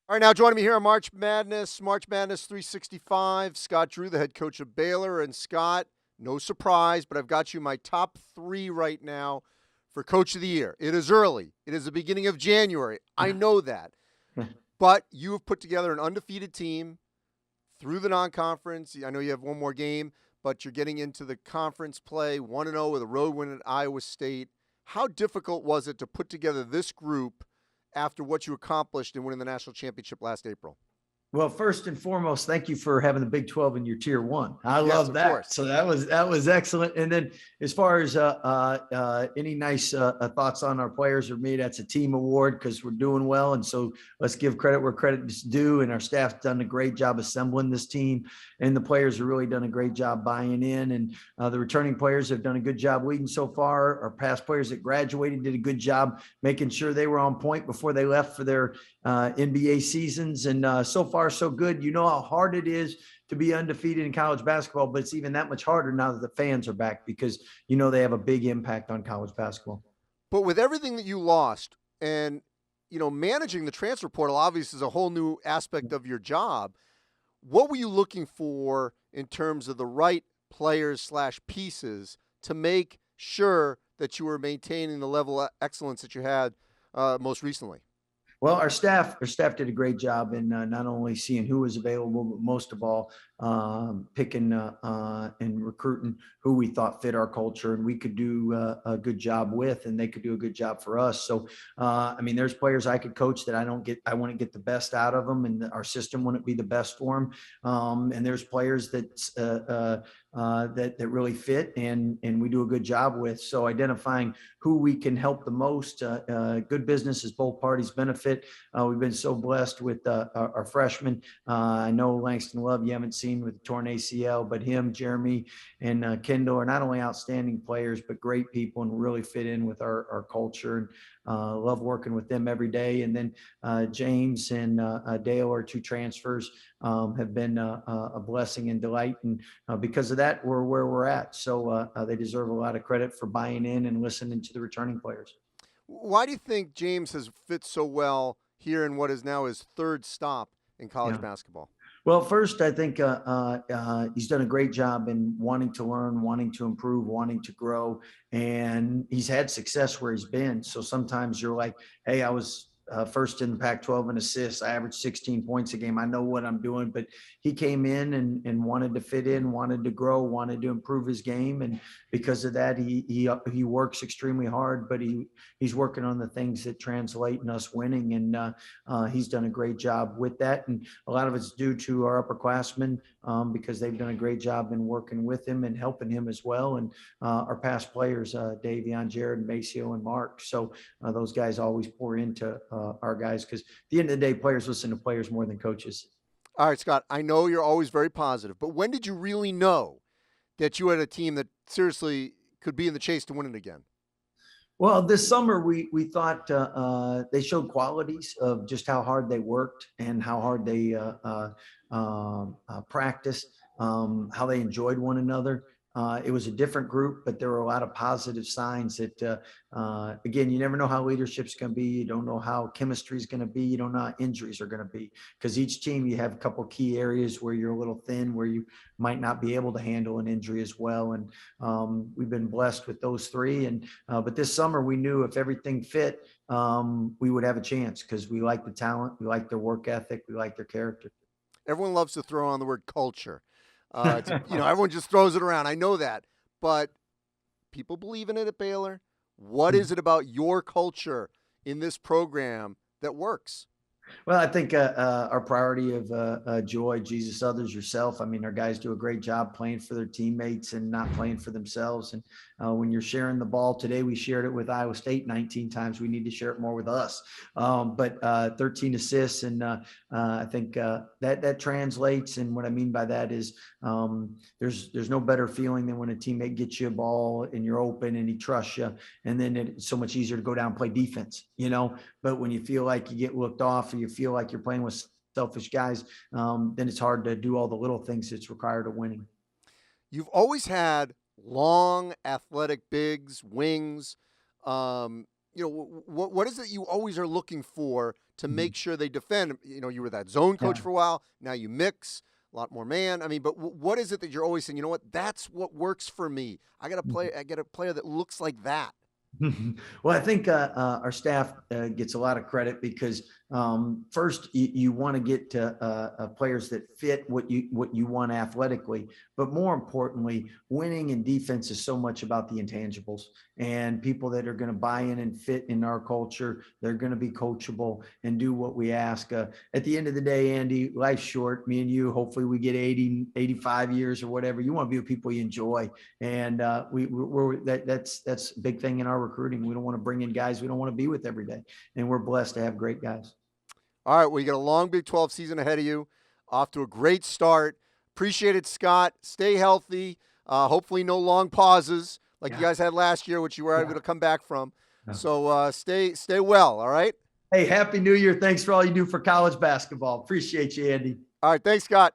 All right, now joining me here on March Madness 365, Scott Drew, the head coach of Baylor. And Scott, no surprise, but I've got you my top three right now for Coach of the Year. It is early. It is the beginning of January. I know that. But you have put together an undefeated team through the non-conference. I know you have one more game, but you're getting into the conference play, 1-0 with a road win at Iowa State. How difficult was it to put together this group after what you accomplished in winning the national championship last April? Well, first and foremost, thank you for having the Big 12 in your tier one. I Yes, love of that. course. So that was excellent. And then as far as any nice thoughts on our players or me, that's a team award because we're doing well. And so let's give credit where credit is due. And our staff's done a great job assembling this team, and the players have really done a great job buying in. And the returning players have done a good job leading so far. Our past players that graduated did a good job making sure they were on point before they left for their NBA seasons. And so far, so good. You know how hard it is to be undefeated in college basketball, but it's even that much harder now that the fans are back because they have a big impact on college basketball. But with everything that you lost and, managing the transfer portal obviously is a whole new aspect of your job. What were you looking for in terms of the right players slash pieces to make sure that you were maintaining the level of excellence that you had most recently? Well, our staff did a great job in not only seeing who was available, but most of all, picking and recruiting who we thought fit our culture and we could do a good job with, and they could do a good job for us. So, I mean, there's players I could coach that I want to get the best out of them, and our system wouldn't be the best for them. And there's players that really fit, and we do a good job with. So identifying who we can help the most. Good business is both parties benefit. We've been so blessed with our freshmen. I know Langston Love you haven't seen with torn ACL, but him, Jeremy, and Kendall are not only outstanding players, but great people and really fit in with our culture. And love working with them every day. And then James and Dale are two transfers, have been a blessing and delight. And because of that, we're where we're at. So they deserve a lot of credit for buying in and listening to the returning players. Why do you think James has fit so well here in what is now his third stop in college Yeah. basketball? Well, first, I think he's done a great job in wanting to learn, wanting to improve, wanting to grow, and he's had success where he's been. So sometimes you're like, "Hey, I was first in the Pac-12 in assists. I averaged 16 points a game. I know what I'm doing." But he came in and wanted to fit in, wanted to grow, wanted to improve his game, and because of that, he works extremely hard. But he's working on the things that translate in us winning, and he's done a great job with that. And a lot of it's due to our upperclassmen because they've done a great job in working with him and helping him as well. And our past players, Davion, Jared, Maceo, and Mark. So those guys always pour into our guys because at the end of the day, players listen to players more than coaches. All right, Scott, I know you're always very positive, but when did you really know that you had a team that seriously could be in the chase to win it again? Well, this summer we thought they showed qualities of just how hard they worked and how hard they practiced, how they enjoyed one another. It was a different group, but there were a lot of positive signs that, again, you never know how leadership's going to be. You don't know how chemistry is going to be. You don't know how injuries are going to be because each team you have a couple key areas where you're a little thin, where you might not be able to handle an injury as well. And we've been blessed with those three. And but this summer we knew if everything fit, we would have a chance because we like the talent, we like their work ethic, we like their character. Everyone loves to throw on the word culture. Everyone just throws it around. I know that, but people believe in it at Baylor. What is it about your culture in this program that works? Well, I think our priority of joy, Jesus, others, yourself. I mean, our guys do a great job playing for their teammates and not playing for themselves. And when you're sharing the ball today, we shared it with Iowa State 19 times. We need to share it more with us. But 13 assists, and I think that translates. And what I mean by that is there's no better feeling than when a teammate gets you a ball and you're open and he trusts you, and then it's so much easier to go down and play defense. But when you feel like you get looked off or you feel like you're playing with selfish guys, then it's hard to do all the little things that's required of winning. You've always had long, athletic bigs, wings. What is it you always are looking for to make sure they defend. You know, you were that zone coach Yeah. for a while. Now you mix a lot more man. I mean, but what is it that you're always saying? You know what? That's what works for me. I got to play. I get a player that looks like that. Well, I think our staff gets a lot of credit because first you want to get to players that fit what you want athletically, but more importantly, winning in defense is so much about the intangibles and people that are going to buy in and fit in our culture. They're going to be coachable and do what we ask. At the end of the day, Andy, life's short. Me and you, hopefully we get 80, 85 years or whatever. You want to be with people you enjoy, and that's a big thing in our recruiting. We don't want to bring in guys we don't want to be with every day, and we're blessed to have great guys. All right, well, you got a long Big 12 season ahead of you. Off to a great start. Appreciate it, Scott. Stay healthy. Hopefully, no long pauses like you guys had last year, which you were able to come back from. So stay well. All right. Hey, Happy New Year! Thanks for all you do for college basketball. Appreciate you, Andy. All right, thanks, Scott.